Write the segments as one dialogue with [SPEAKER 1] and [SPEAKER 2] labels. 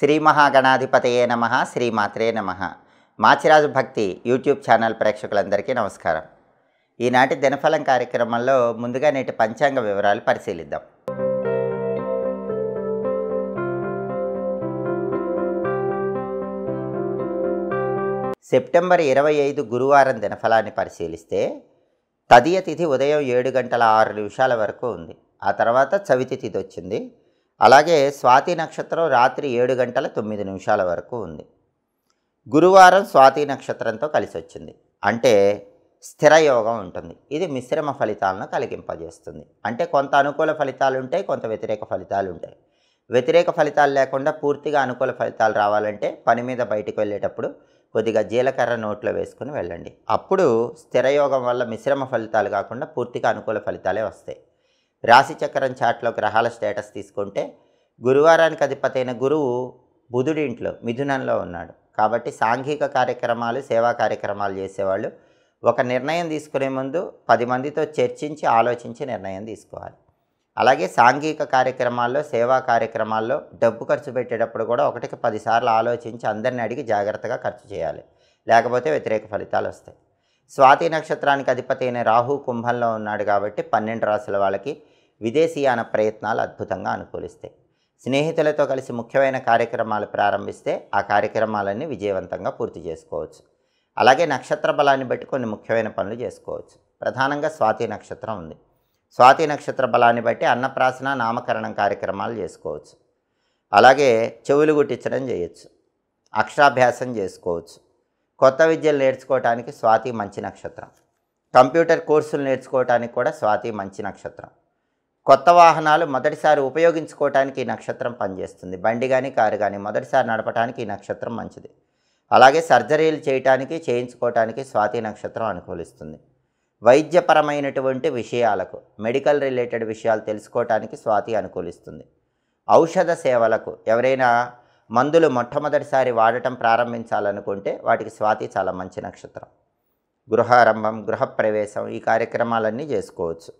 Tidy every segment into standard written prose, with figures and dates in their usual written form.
[SPEAKER 1] శ్రీ మహాగణాధిపతయే నమః, శ్రీమాత్రే నమః. మాచిరాజు భక్తి యూట్యూబ్ ఛానల్ ప్రేక్షకులందరికీ నమస్కారం. ఈనాటి దినఫలం కార్యక్రమంలో ముందుగా నేటి పంచాంగ వివరాలు పరిశీలిద్దాం. సెప్టెంబర్ 25 గురువారం దినఫలాన్ని పరిశీలిస్తే తదియ తిథి ఉదయం 7 గంటల 6 నిమిషాల వరకు ఉంది. ఆ తర్వాత చవితి తిథి వచ్చింది. అలాగే స్వాతి నక్షత్రం రాత్రి 7 గంటల 9 నిమిషాల వరకు ఉంది. గురువారం స్వాతి నక్షత్రంతో కలిసి వచ్చింది, అంటే స్థిర యోగం ఉంటుంది. ఇది మిశ్రమ ఫలితాలను కలిగింపజేస్తుంది. అంటే కొంత అనుకూల ఫలితాలు ఉంటాయి, కొంత వ్యతిరేక ఫలితాలు ఉంటాయి. వ్యతిరేక ఫలితాలు లేకుండా పూర్తిగా అనుకూల ఫలితాలు రావాలంటే పని మీద బయటకు వెళ్ళేటప్పుడు కొద్దిగా జీలకర్ర నోట్లో వేసుకుని వెళ్ళండి. అప్పుడు స్థిరయోగం వల్ల మిశ్రమ ఫలితాలు కాకుండా పూర్తిగా అనుకూల ఫలితాలే వస్తాయి. రాశిచక్రం చాట్లో గ్రహాల స్టేటస్ తీసుకుంటే గురువారానికి అధిపతైన గురువు బుధుడి ఇంట్లో మిథునంలో ఉన్నాడు. కాబట్టి సాంఘిక కార్యక్రమాలు, సేవా కార్యక్రమాలు చేసేవాళ్ళు ఒక నిర్ణయం తీసుకునే ముందు 10 మందితో చర్చించి ఆలోచించి నిర్ణయం తీసుకోవాలి. అలాగే సాంఘిక కార్యక్రమాల్లో, సేవా కార్యక్రమాల్లో డబ్బు ఖర్చు పెట్టేటప్పుడు కూడా 1కి 10 సార్లు ఆలోచించి అందరిని అడిగి జాగ్రత్తగా ఖర్చు చేయాలి, లేకపోతే వ్యతిరేక ఫలితాలు వస్తాయి. స్వాతి నక్షత్రానికి అధిపతి అయిన రాహు కుంభంలో ఉన్నాడు కాబట్టి 12 రాశుల వాళ్ళకి విదేశీయాన ప్రయత్నాలు అద్భుతంగా అనుకూలిస్తాయి. స్నేహితులతో కలిసి ముఖ్యమైన కార్యక్రమాలు ప్రారంభిస్తే ఆ కార్యక్రమాలన్నీ విజయవంతంగా పూర్తి చేసుకోవచ్చు. అలాగే నక్షత్ర బలాన్ని బట్టి కొన్ని ముఖ్యమైన పనులు చేసుకోవచ్చు. ప్రధానంగా స్వాతి నక్షత్రం ఉంది. స్వాతి నక్షత్ర బలాన్ని బట్టి అన్నప్రాసన, నామకరణం కార్యక్రమాలు చేసుకోవచ్చు. అలాగే చెవులు గుట్టించడం చేయొచ్చు, అక్షరాభ్యాసం చేసుకోవచ్చు. కొత్త విద్యలు నేర్చుకోవడానికి స్వాతి మంచి నక్షత్రం. కంప్యూటర్ కోర్సులు నేర్చుకోవడానికి కూడా స్వాతి మంచి నక్షత్రం. కొత్త వాహనాలు మొదటిసారి ఉపయోగించుకోవడానికి ఈ నక్షత్రం పనిచేస్తుంది. బండి కానీ కారు కానీ మొదటిసారి నడపడానికి ఈ నక్షత్రం మంచిది. అలాగే సర్జరీలు చేయటానికి, చేయించుకోవటానికి స్వాతి నక్షత్రం అనుకూలిస్తుంది. వైద్యపరమైనటువంటి విషయాలకు, మెడికల్ రిలేటెడ్ విషయాలు తెలుసుకోవటానికి స్వాతి అనుకూలిస్తుంది. ఔషధ సేవలకు, ఎవరైనా మందులు మొట్టమొదటిసారి వాడటం ప్రారంభించాలనుకుంటే వాటికి స్వాతి చాలా మంచి నక్షత్రం. గృహారంభం, గృహప్రవేశం ఈ కార్యక్రమాలన్నీ చేసుకోవచ్చు.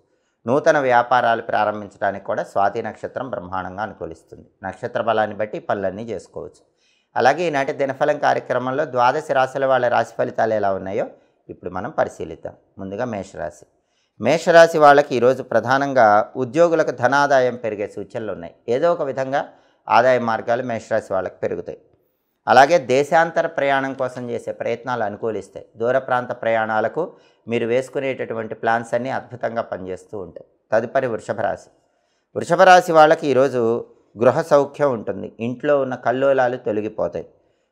[SPEAKER 1] నూతన వ్యాపారాలు ప్రారంభించడానికి కూడా స్వాతి నక్షత్రం బ్రహ్మాండంగా అనుకూలిస్తుంది. నక్షత్ర బలాన్ని బట్టి పనులన్నీ చేసుకోవచ్చు. అలాగే ఈనాటి దినఫలం కార్యక్రమంలో 12 రాశుల వాళ్ళ రాశి ఫలితాలు ఎలా ఉన్నాయో ఇప్పుడు మనం పరిశీలిద్దాం. ముందుగా మేషరాశి. మేషరాశి వాళ్ళకి ఈరోజు ప్రధానంగా ఉద్యోగులకు ధనాదాయం పెరిగే సూచనలు ఉన్నాయి. ఏదో ఒక విధంగా ఆదాయ మార్గాలు మేషరాశి వాళ్ళకి పెరుగుతాయి. అలాగే దేశాంతర ప్రయాణం కోసం చేసే ప్రయత్నాలు అనుకూలిస్తాయి. దూర ప్రాంత ప్రయాణాలకు మీరు వేసుకునేటటువంటి ప్లాన్స్ అన్నీ అద్భుతంగా పనిచేస్తూ ఉంటాయి. తదుపరి వృషభ రాశి. వృషభ రాశి వాళ్ళకి ఈరోజు గృహ సౌఖ్యం ఉంటుంది. ఇంట్లో ఉన్న కల్లోలాలు తొలగిపోతాయి.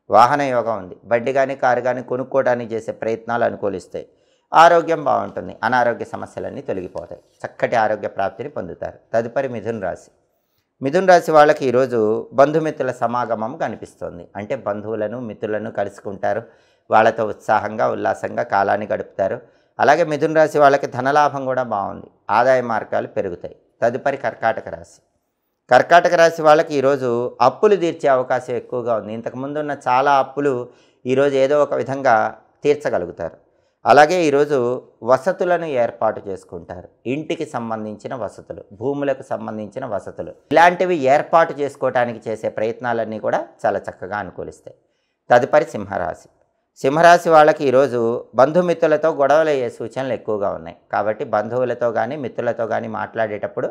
[SPEAKER 1] వాహన యోగం ఉంది. బండి కానీ కారు కానీ కొనుక్కోవడానికి చేసే ప్రయత్నాలు అనుకూలిస్తాయి. ఆరోగ్యం బాగుంటుంది. అనారోగ్య సమస్యలన్నీ తొలగిపోతాయి. చక్కటి ఆరోగ్య ప్రాప్తిని పొందుతారు. తదుపరి మిథున రాశి. మిథున రాశి వాళ్ళకి ఈరోజు బంధుమిత్రుల సమాగమం కనిపిస్తుంది. అంటే బంధువులను, మిత్రులను కలుసుకుంటారు. వాళ్ళతో ఉత్సాహంగా, ఉల్లాసంగా కాలాన్ని గడుపుతారు. అలాగే మిథున రాశి వాళ్ళకి ధనలాభం కూడా బాగుంది. ఆదాయ మార్గాలు పెరుగుతాయి. తదుపరి కర్కాటక రాశి. కర్కాటక రాశి వాళ్ళకి ఈరోజు అప్పులు తీర్చే అవకాశం ఎక్కువగా ఉంది. ఇంతకుముందు ఉన్న చాలా అప్పులు ఈరోజు ఏదో ఒక విధంగా తీర్చగలుగుతారు. అలాగే ఈరోజు వసతులను ఏర్పాటు చేసుకుంటారు. ఇంటికి సంబంధించిన వసతులు, భూములకు సంబంధించిన వసతులు, ఇలాంటివి ఏర్పాటు చేసుకోవడానికి చేసే ప్రయత్నాలన్నీ కూడా చాలా చక్కగా అనుకూలిస్తాయి. తదుపరి సింహరాశి. సింహరాశి వాళ్ళకి ఈరోజు బంధుమిత్రులతో గొడవలు అయ్యే సూచనలు ఎక్కువగా ఉన్నాయి. కాబట్టి బంధువులతో కానీ మిత్రులతో కానీ మాట్లాడేటప్పుడు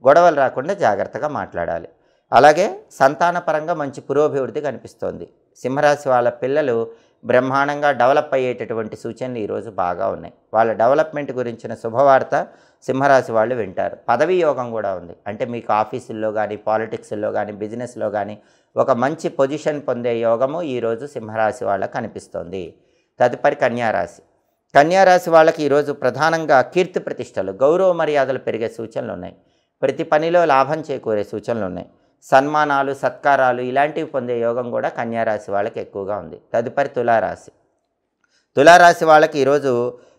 [SPEAKER 1] గొడవలు రాకుండా జాగ్రత్తగా మాట్లాడాలి. అలాగే సంతానపరంగా మంచి పురోభివృద్ధి కనిపిస్తోంది. సింహరాశి వాళ్ళ పిల్లలు బ్రహ్మాండంగా డెవలప్ అయ్యేటటువంటి సూచనలు ఈరోజు బాగా ఉన్నాయి. వాళ్ళ డెవలప్మెంట్ గురించిన శుభవార్త సింహరాశి వాళ్ళు వింటారు. పదవీ యోగం కూడా ఉంది. అంటే మీకు ఆఫీసుల్లో కానీ, పాలిటిక్స్లో కానీ, బిజినెస్లో కానీ ఒక మంచి పొజిషన్ పొందే యోగము ఈరోజు సింహరాశి వాళ్ళకి కనిపిస్తోంది. తదుపరి కన్యారాశి. కన్యారాశి వాళ్ళకి ఈరోజు ప్రధానంగా కీర్తి ప్రతిష్టలు, గౌరవ మర్యాదలు పెరిగే సూచనలు ఉన్నాయి. ప్రతి పనిలో లాభం చేకూరే సూచనలు ఉన్నాయి. సన్మానాలు, సత్కారాలు ఇలాంటివి పొందే యోగం కూడా కన్యారాశి వాళ్ళకి ఎక్కువగా ఉంది. తదుపరి తులారాశి. తులారాశి వాళ్ళకి ఈరోజు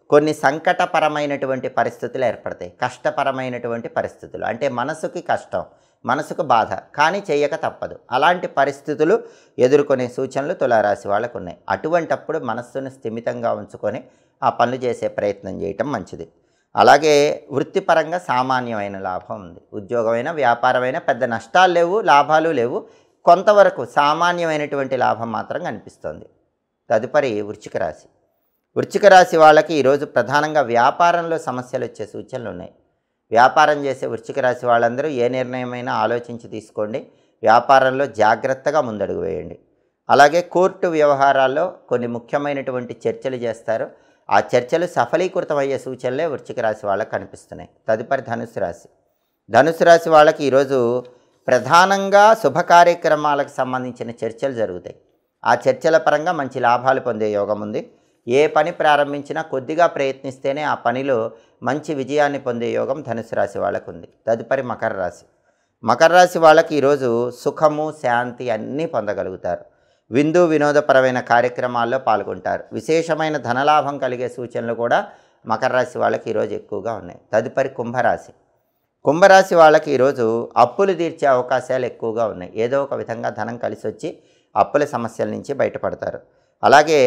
[SPEAKER 1] కొన్ని సంకటపరమైనటువంటి పరిస్థితులు ఏర్పడతాయి. కష్టపరమైనటువంటి పరిస్థితులు, అంటే మనసుకి కష్టం, మనసుకు బాధ, కానీ చేయక తప్పదు. అలాంటి పరిస్థితులు ఎదుర్కొనే సూచనలు తులారాశి వాళ్ళకు ఉన్నాయి. అటువంటప్పుడు మనస్సును స్థిమితంగా ఉంచుకొని ఆ పనులు చేసే ప్రయత్నం చేయటం మంచిది. అలాగే వృత్తిపరంగా సామాన్యమైన లాభం ఉంది. ఉద్యోగమైనా, వ్యాపారమైనా పెద్ద నష్టాలు లేవు, లాభాలు లేవు. కొంతవరకు సామాన్యమైనటువంటి లాభం మాత్రం కనిపిస్తోంది. తదుపరి వృశ్చిక రాశి. వృశ్చిక రాశి వాళ్ళకి ఈరోజు ప్రధానంగా వ్యాపారంలో సమస్యలు వచ్చే సూచనలు ఉన్నాయి. వ్యాపారం చేసే వృశ్చిక రాశి వాళ్ళందరూ ఏ నిర్ణయమైనా ఆలోచించి తీసుకోండి. వ్యాపారంలో జాగ్రత్తగా ముందడుగు వేయండి. అలాగే కోర్టు వ్యవహారాల్లో కొన్ని ముఖ్యమైనటువంటి చర్చలు చేస్తారు. ఆ చర్చలు సఫలీకృతమయ్యే సూచనలే వృశ్చిక రాశి వాళ్ళకి కనిపిస్తున్నాయి. తదుపరి ధనుసు రాశి. ధనుసు రాశి వాళ్ళకి ఈరోజు ప్రధానంగా శుభ కార్యక్రమాలకు సంబంధించిన చర్చలు జరుగుతాయి. ఆ చర్చల పరంగా మంచి లాభాలు పొందే యోగం ఉంది. ఏ పని ప్రారంభించినా కొద్దిగా ప్రయత్నిస్తేనే ఆ పనిలో మంచి విజయాన్ని పొందే యోగం ధనుసు రాశి వాళ్ళకు ఉంది. తదుపరి మకర రాశి. మకర రాశి వాళ్ళకి ఈరోజు సుఖము, శాంతి అన్నీ పొందగలుగుతారు. విందు వినోదపరమైన కార్యక్రమాల్లో పాల్గొంటారు. విశేషమైన ధనలాభం కలిగే సూచనలు కూడా మకర రాశి వాళ్ళకి ఈరోజు ఎక్కువగా ఉన్నాయి. తదుపరి కుంభరాశి. కుంభరాశి వాళ్ళకి ఈరోజు అప్పులు తీర్చే అవకాశాలు ఎక్కువగా ఉన్నాయి. ఏదో ఒక విధంగా ధనం కలిసి వచ్చి అప్పుల సమస్యల నుంచి బయటపడతారు. అలాగే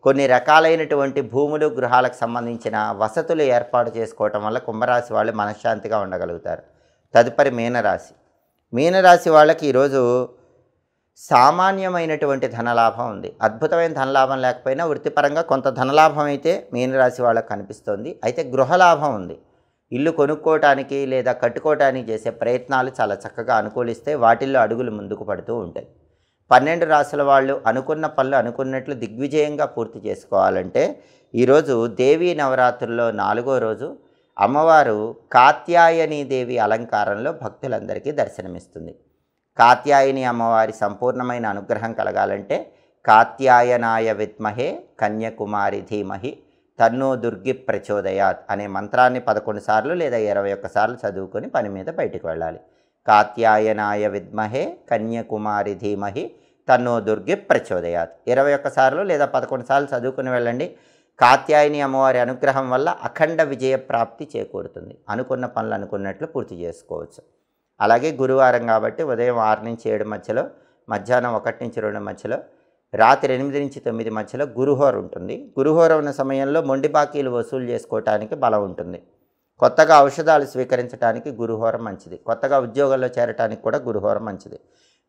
[SPEAKER 1] కొన్ని రకాలైనటువంటి భూములు, గృహాలకు సంబంధించిన వసతులు ఏర్పాటు చేసుకోవటం వల్ల కుంభరాశి వాళ్ళు మనశ్శాంతిగా ఉండగలుగుతారు. తదుపరి మీనరాశి. మీనరాశి వాళ్ళకి ఈరోజు సామాన్యమైనటువంటి ధనలాభం ఉంది. అద్భుతమైన ధనలాభం లేకపోయినా వృత్తిపరంగా కొంత ధనలాభం అయితే మీనరాశి వాళ్ళకి కనిపిస్తుంది. అయితే గృహలాభం ఉంది. ఇల్లు కొనుక్కోవటానికి లేదా కట్టుకోవటానికి చేసే ప్రయత్నాలు చాలా చక్కగా అనుకూలిస్తే వాటిల్లో అడుగులు ముందుకు పడుతూ ఉంటాయి. 12 రాశుల వాళ్ళు అనుకున్న పనులు అనుకున్నట్లు దిగ్విజయంగా పూర్తి చేసుకోవాలంటే ఈరోజు దేవీ నవరాత్రుల్లో 4వ రోజు అమ్మవారు కాత్యాయని దేవి అలంకారంలో భక్తులందరికీ దర్శనమిస్తుంది. కాత్యాయని అమ్మవారి సంపూర్ణమైన అనుగ్రహం కలగాలంటే కాత్యాయనాయ విద్మహే కన్యకుమారి ధీమహి తన్నో దుర్గి ప్రచోదయాత్ అనే మంత్రాన్ని 11 సార్లు లేదా 21 సార్లు చదువుకొని పని మీద బయటికి వెళ్ళాలి. కాత్యాయనాయ విద్మహే కన్యకుమారి ధీమహి తన్నో దుర్గి ప్రచోదయాత్ 21 సార్లు లేదా 11 సార్లు చదువుకుని వెళ్ళండి. కాత్యాయని అమ్మవారి అనుగ్రహం వల్ల అఖండ విజయ ప్రాప్తి చేకూరుతుంది. అనుకున్న పనులు అనుకున్నట్లు పూర్తి చేసుకోవచ్చు. అలాగే గురువారం కాబట్టి ఉదయం 6 నుంచి 7 మధ్యలో, మధ్యాహ్నం 1 నుంచి 2 మధ్యలో, రాత్రి 8 నుంచి 9 మధ్యలో గురుహోర ఉంటుంది. గురుహోర ఉన్న సమయంలో మొండి బాకీలు వసూలు చేసుకోవటానికి బలం ఉంటుంది. కొత్తగా ఔషధాలు స్వీకరించడానికి గురుహోర మంచిది. కొత్తగా ఉద్యోగంలో చేరటానికి కూడా గురుహోర మంచిది.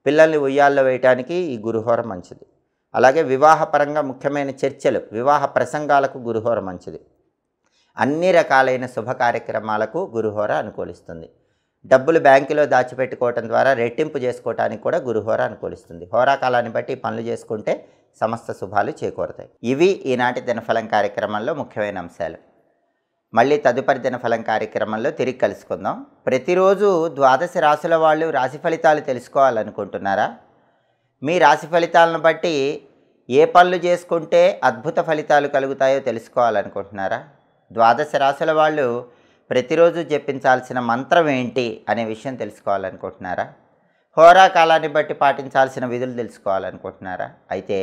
[SPEAKER 1] పిల్లల్ని ఉయ్యాల్లో వేయటానికి ఈ గురుహోర మంచిది. అలాగే వివాహపరంగా ముఖ్యమైన చర్చలు, వివాహ ప్రసంగాలకు గురుహోర మంచిది. అన్ని రకాలైన శుభ కార్యక్రమాలకు గురుహోర అనుకూలిస్తుంది. డబ్బులు బ్యాంకులో దాచిపెట్టుకోవటం ద్వారా రెట్టింపు చేసుకోవటానికి కూడా గురుహోర అనుకూలిస్తుంది. హోరాకాలాన్ని బట్టి పనులు చేసుకుంటే సమస్త శుభాలు చేకూరుతాయి. ఇవి ఈనాటి దినఫలం కార్యక్రమంలో ముఖ్యమైన అంశాలు. మళ్ళీ తదుపరి దినఫలం కార్యక్రమంలో తిరిగి కలుసుకుందాం. ప్రతిరోజు 12 రాశుల వాళ్ళు రాశి ఫలితాలు తెలుసుకోవాలనుకుంటున్నారా? మీ రాశి ఫలితాలను బట్టి ఏ పనులు చేసుకుంటే అద్భుత ఫలితాలు కలుగుతాయో తెలుసుకోవాలనుకుంటున్నారా? 12 రాశుల వాళ్ళు ప్రతిరోజు జపించాల్సిన మంత్రం ఏంటి అనే విషయం తెలుసుకోవాలనుకుంటున్నారా? హోరాకాలాన్ని బట్టి పాటించాల్సిన విధులు తెలుసుకోవాలనుకుంటున్నారా? అయితే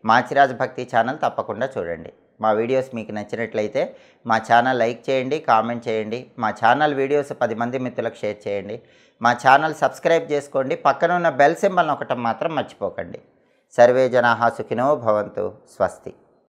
[SPEAKER 1] మాచిరాజు భక్తి ఛానల్ తప్పకుండా చూడండి. మా వీడియోస్ మీకు నచ్చినట్లయితే మా ఛానల్ లైక్ చేయండి, కామెంట్ చేయండి. మా ఛానల్ వీడియోస్ 10 మంది మిత్రులకు షేర్ చేయండి. మా ఛానల్ సబ్స్క్రైబ్ చేసుకోండి. పక్కన ఉన్న బెల్ సింబల్ నొక్కటం మాత్రం మర్చిపోకండి. సర్వే జనాః సుఖినో భవంతు. స్వస్తి.